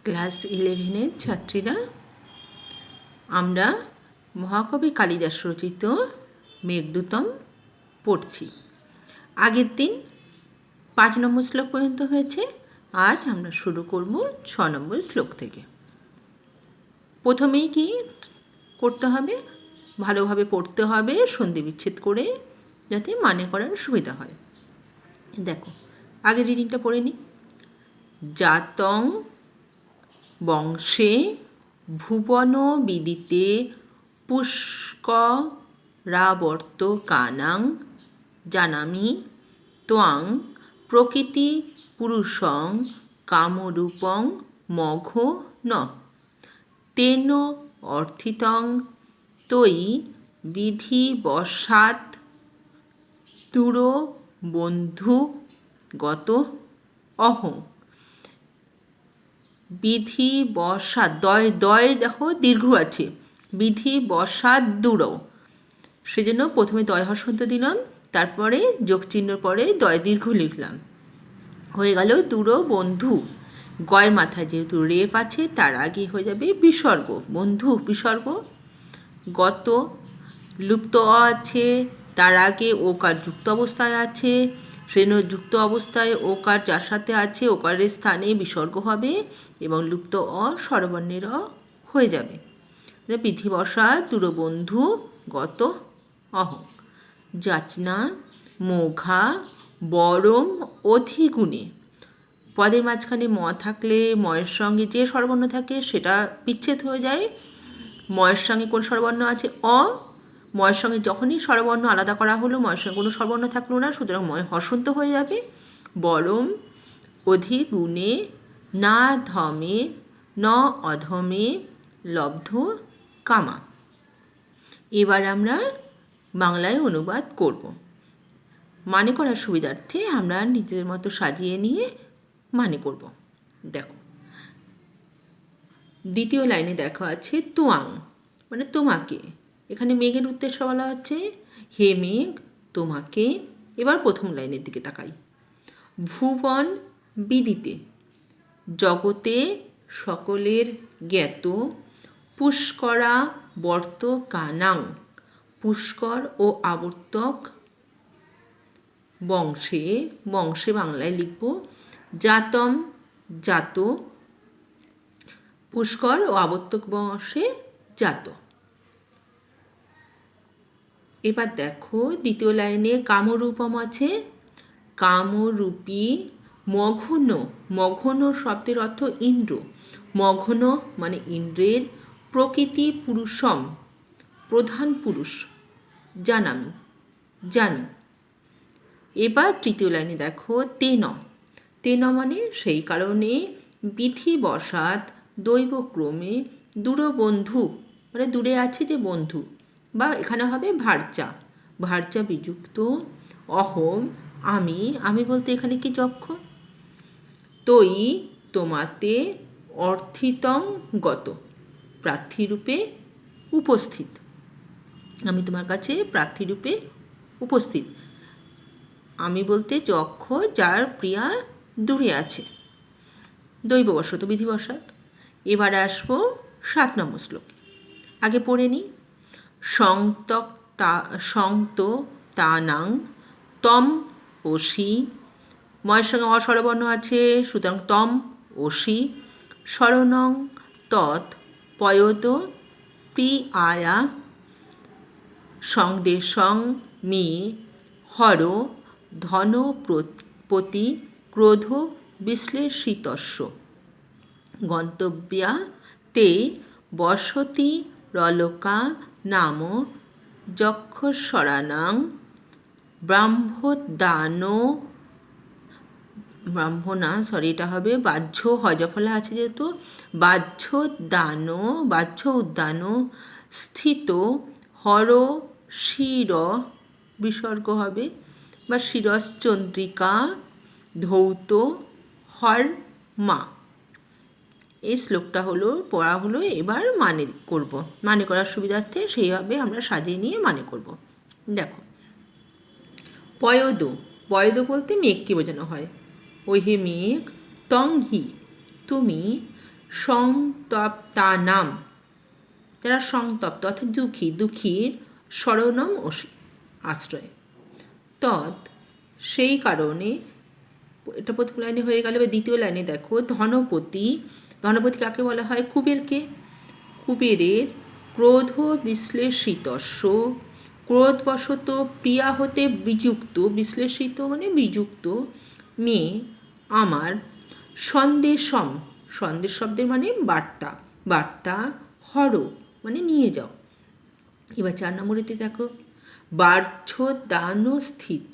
Class 11-এর ছাত্রীরা, আমরা মহাকবি কালিদাস রচিত মেঘদূতম পড়ছি। আগের দিন 5 নম্বর শ্লোক পর্যন্ত হয়েছে। আজ আমরা শুরু করব 6 নম্বর শ্লোক থেকে। প্রথমেই কি করতে হবে? ভালোভাবে পড়তে হবে, সন্ধি বিচ্ছেদ করে, যাতে মানে করার সুবিধা হয়। দেখো, আগের রিডিংটা পড়ে নিই। জাতং বংশে ভুবন বিদিতে পুষ্করাবর্তকানাং জানামি ত্বং প্রকৃতি পুরুষং কামরূপং মঘো ন তেন অর্থিতং তয়ি বিধিবশাৎ দূরবন্ধু গত অহং। বিধিবশাৎ, দয় দেখো দীর্ঘ আছে, বিধিবশাৎ দূর, সেজন্য প্রথমে দয় হর্ষন্ত দিলাম, তারপরে যোগচিহ্নর পরে দয় দীর্ঘ লিখলাম, হয়ে গেল দূর বন্ধু। গয়ের মাথায় যেহেতু রেফ আছে, তার আগে হয়ে যাবে বিসর্গ, বন্ধু বিসর্গ। গত লুপ্ত আছে, তার আগে ওকার যুক্ত অবস্থায় আছে, সেজন্য যুক্ত অবস্থায় ওকার যার সাথে আছে ওকারের স্থানে বিসর্গ হবে এবং লুপ্ত অ স্বরবর্ণের অ হয়ে যাবে। বিধিবশাৎ দূরবন্ধু গত অহ। যাচনা মোঘা বরম অধিগুণে। পদের মাঝখানে ম থাকলে ময়ের সঙ্গে যে স্বরবর্ণ থাকে সেটা বিচ্ছেদ হয়ে যায়। ময়ের সঙ্গে কোন স্বরবর্ণ আছে? অ। ময়ের সঙ্গে যখনই স্বরবর্ণ আলাদা করা হলো, ময়ের সঙ্গে কোনো স্বরবর্ণ থাকলো না, সুতরাং ময় হর্ষন্ত হয়ে যাবে। বরম অধিগুণে না ধমে ন অধমে লব্ধ কামা। এবার আমরা বাংলায় অনুবাদ করব। মানে করার সুবিধার্থে আমরা নিজেদের মতো সাজিয়ে নিয়ে মানে করব। দেখো, দ্বিতীয় লাইনে দেখা আছে তোয়াং, মানে তোমাকে। এখানে মেঘের উদ্দেশ্য বলা হচ্ছে, হে মেঘ তোমাকে। এবার প্রথম লাইনের দিকে তাকাই। ভুবন বিদিতে, জগতে সকলের জ্ঞাত, পুষ্করা বর্তকানাং, পুষ্কর ও আবর্তক বংশে, বংশে বাংলায় লিখব জাতম জাত, পুষ্কর ও আবর্তক বংশে জাত। এবার দেখো দ্বিতীয় লাইনে কামরূপম আছে, কামরূপী মঘন, মঘন শব্দের অর্থ ইন্দ্র, মঘন মানে ইন্দ্রের, প্রকৃতি পুরুষম প্রধান পুরুষ, জানামি জানি। এবার তৃতীয় লাইনে দেখো তেন, তেন মানে সেই কারণে, বিধিবশাৎ দৈবক্রমে, দূরবন্ধু মানে দূরে আছে যে বন্ধু, বা এখানে হবে ভার্চা, ভার্চা বিযুক্ত, অহম আমি, আমি বলতে এখানে কি যক্ষ, তৈ তোমাতে, অর্থিতং গত প্রার্থীরূপে উপস্থিত, আমি তোমার কাছে প্রার্থীরূপে উপস্থিত। আমি বলতে যক্ষ, যার প্রিয়া দূরে আছে, দৈববশত বিধিবশাৎ। এবার আসবো 7 নম্বর শ্লোকে। আগে পড়ে নিই। সংত তানাং তম অসি, ময়ের সঙ্গে অস্বরবর্ণ আছে, সুতরাং তম অসি, শরণং তৎ পয়ত প্রিয়ায়া, সংদেশং মি হর ধনপতি ক্রোধ বিশ্লেষিতস্য, গন্তব্যা তে বসতি রলকা নাম যক্ষস্বরানাং ব্রাহ্মণা, এটা হবে বাহ্য, হজফলা আছে যেহেতু, বাহ্য উদ্যান স্থিত হর শির, বিসর্গ হবে, বা শিরশ্চন্দ্রিকা ধৌত হর মা। এই শ্লোকটা পড়া হলো। এবার মানে করব, মানে করার সুবিধার্থে সেইভাবে আমরা সাজিয়ে নিয়ে মানে করব। দেখো, পয়দ, পয়দ বলতে মেঘকে বোঝানো হয়। ওই হে মেঘ, তং হি তুমি, সংতপ্তানাম, যারা সংতপ্ত অর্থাৎ দুঃখীর শরণম আশ্রয়। তৎ, সেই কারণে, এটা প্রথম লাইনে হয়ে গেল। এবার দ্বিতীয় লাইনে দেখো, ধনপতি কাকে বলা হয়? কুবেরকে। কুবেরের ক্রোধ বিশ্লেষিতস্য, ক্রোধবশত প্রিয়া হতে বিযুক্ত, বিশ্লেষিত মানে বিযুক্ত, মেয়ে আমার, সন্দেশম, সন্দেশ শব্দের মানে বার্তা, হর মানে নিয়ে যাও। এবার 4 নম্বরেতে দেখো, বাহ্যোদ্যান স্থিত,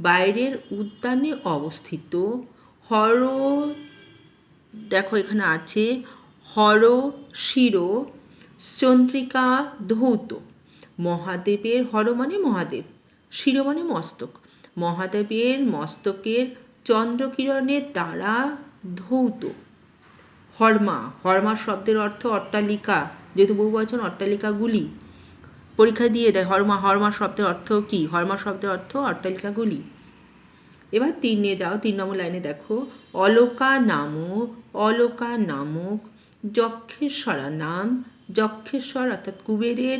বাইরের উদ্যানে অবস্থিত, হর, দেখো এখানে আছে হর শির চন্দ্রিকা ধৌত, মহাদেবের, হর মানে মহাদেব, শির মানে মস্তক, মহাদেবের মস্তকের চন্দ্রকিরণের দ্বারা ধৌত। হর্মা শব্দের অর্থ অট্টালিকা, যেহেতু বহুবচন, অট্টালিকাগুলি। পরীক্ষা দিয়ে দেয় হর্মা শব্দের অর্থ কি? হর্মা শব্দের অর্থ অট্টালিকাগুলি। এবার 3 নিয়ে যাও, 3 নম্বর লাইনে দেখো, অলকা নামক যক্ষেশ্বরা নাম, যক্ষেশ্বর অর্থাৎ কুবেরের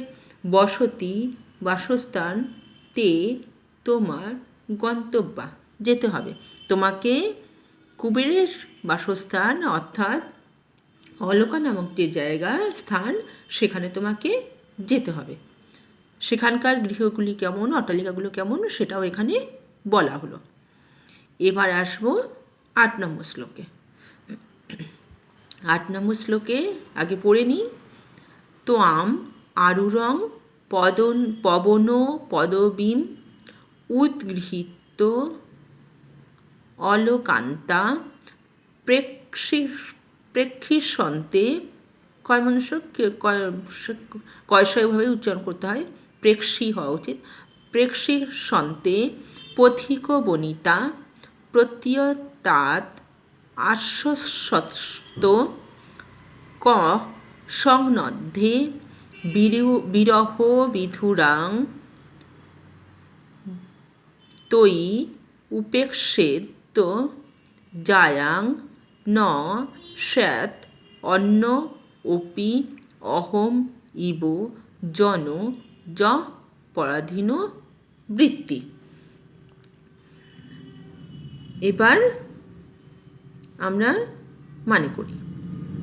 বাসস্থান, তে তোমার গন্তব্যা, যেতে হবে। তোমাকে কুবেরের বাসস্থান অর্থাৎ অলকা নামক যে জায়গার স্থান, সেখানে তোমাকে যেতে হবে। সেখানকার গৃহগুলি কেমন, অট্টালিকাগুলো কেমন, সেটাও এখানে বলা হলো। এবার আসবো 8 নম্বর শ্লোকে। 8 নম্বর শ্লোকে আগে পড়ে নিই। ত্বাম আরুরং পবন পদবীম উদ্গৃহীত অলোকান্তা প্রেক্ষিসন্তে, কয় মনুষ্য কয়শভাবে উচ্চারণ করতে হয়, প্রেক্ষী হওয়া উচিত, প্রেক্ষিসন্তে পথিক বনিতা প্রত্যয়তাৎ আশ্বস্ত ক সংনদ্ধে বিরহ বিধুরাং তৈ উপেক্ষেত জায়াং ন স্যাৎ অন্য অপি অহম ইব জন য পরাধীন বৃত্তি। এবার আমরা মানে করি।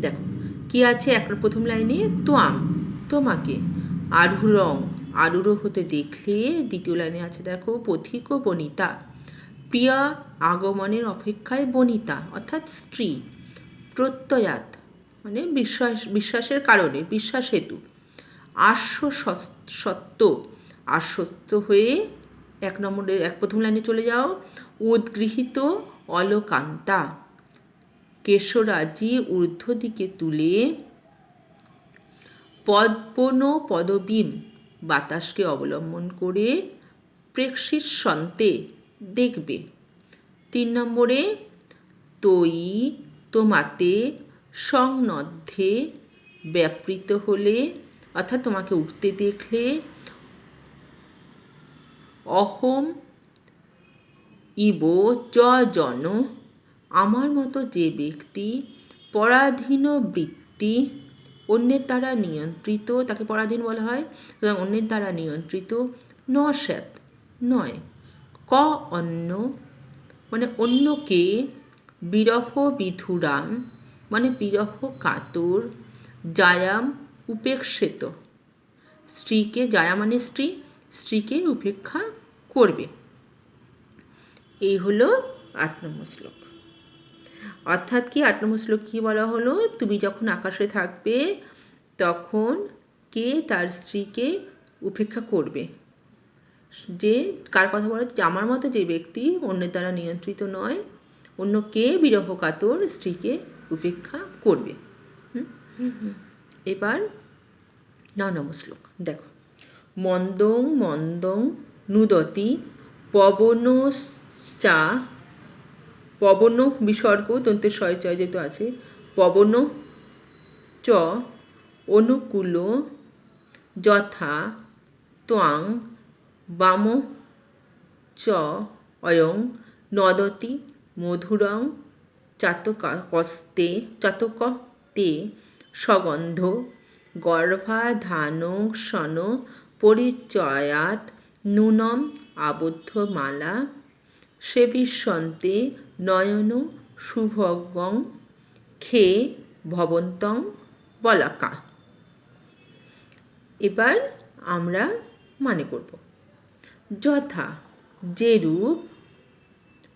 দেখো কি আছে প্রথম লাইনে, ত্বাম তোমাকে, আরুরং হতে দেখলে, দ্বিতীয় লাইনে আছে দেখো পথিক বনিতা, প্রিয়া আগমনের অপেক্ষায় বনিতা অর্থাৎ স্ত্রী, প্রত্যয়াত মানে বিশ্বাসের কারণে, বিশ্বাস হেতু, আশ্বস্ত হয়ে, প্রথম লাইনে চলে যাও, উদ্গৃহীত অলোকান্তা কেশরাজি ঊর্ধ্ব দিকে তুলে, পদবীম বাতাসকে অবলম্বন করে, প্রেক্ষিসন্তে দেখবে। 3 নম্বরে তৈ তোমাতে, সংনদ্ধে ব্যাপৃত হলে অর্থাৎ তোমাকে উঠতে দেখলে, অহম ইব চ জন আমার মতো যে ব্যক্তি, পরাধীন বৃত্তি অন্যের দ্বারা নিয়ন্ত্রিত, তাকে পরাধীন বলা হয়, সুতরাং অন্যের দ্বারা নিয়ন্ত্রিত, ন স্যাৎ নয়, ক অন্য মানে অন্যকে, বিরহ বিধুরাম মানে বিরহ কাতর, জায়াম উপেক্ষিত স্ত্রীকে, জায়া মানে স্ত্রীকে উপেক্ষা করবে। এই হলো 8 নম্বর শ্লোক। অর্থাৎ কি 8 নম্বর শ্লোক কী বলা হলো, তুমি যখন আকাশে থাকবে তখন কে তার স্ত্রীকে উপেক্ষা করবে, যে কার কথা বলা হচ্ছে, আমার মতো যে ব্যক্তি অন্যের দ্বারা নিয়ন্ত্রিত নয়, অন্য কে বিরহ কাতর স্ত্রীকে উপেক্ষা করবে। এবার 9 নম্বর শ্লোক দেখো, মন্দং নুদতি পবন বিসর্গ দন্তের শয় চয় যেহেতু আছে, পবন চ অনুকূল যথা ত্বাং বাম চ অয়ং নদতি মধুরং চাতক তে সগন্ধ গর্ভাধান সন পরিচয়াৎ নূনম আবদ্ধ মালা সেবিষ্যন্তে নয়ন শুভগং খে ভবন্তং বলাকা। এবার আমরা মানে করব। যথা যেরূপ,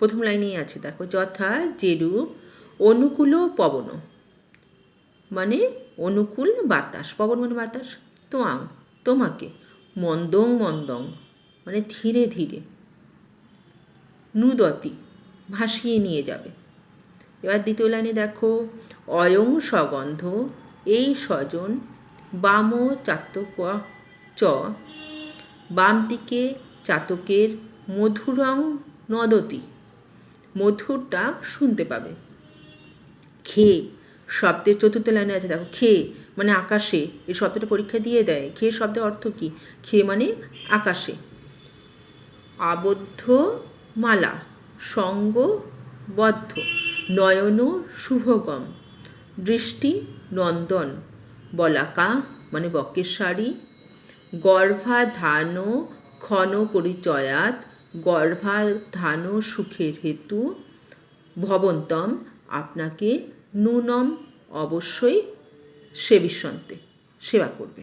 প্রথম লাইনেই আছে দেখো, যথা যেরূপ অনুকূল পবন মানে অনুকূল বাতাস, পবন মানে বাতাস, তোয়াং তোমাকে, মন্দং মন্দং মানে ধীরে ধীরে, নুদতি ভাসিয়ে নিয়ে যাবে। এবার দ্বিতীয় লাইনে দেখো, অয়ং সগন্ধ এই স্বজন, বাম চাতক চ বাম দিকে চাতকের, মধুরং নদতি মধুর ডাক শুনতে পাবে। খে শব্দের চতুর্থ লাইনে আছে দেখো, খে মানে আকাশে, এই শব্দটা পরীক্ষা দিয়ে দেয়। খে শব্দের অর্থ কী? খে মানে আকাশে। আবদ্ধ মালা সঙ্গবদ্ধ, নয়ন শুভগম দৃষ্টি নন্দন, বলাকা মানে বকের শাড়ি, গর্ভাধান ক্ষণ পরিচয়াৎ গর্ভাধান সুখের হেতু, ভবন্তম আপনাকে, নূনম অবশ্যই সেবিষ্যন্তে সেবা করবে।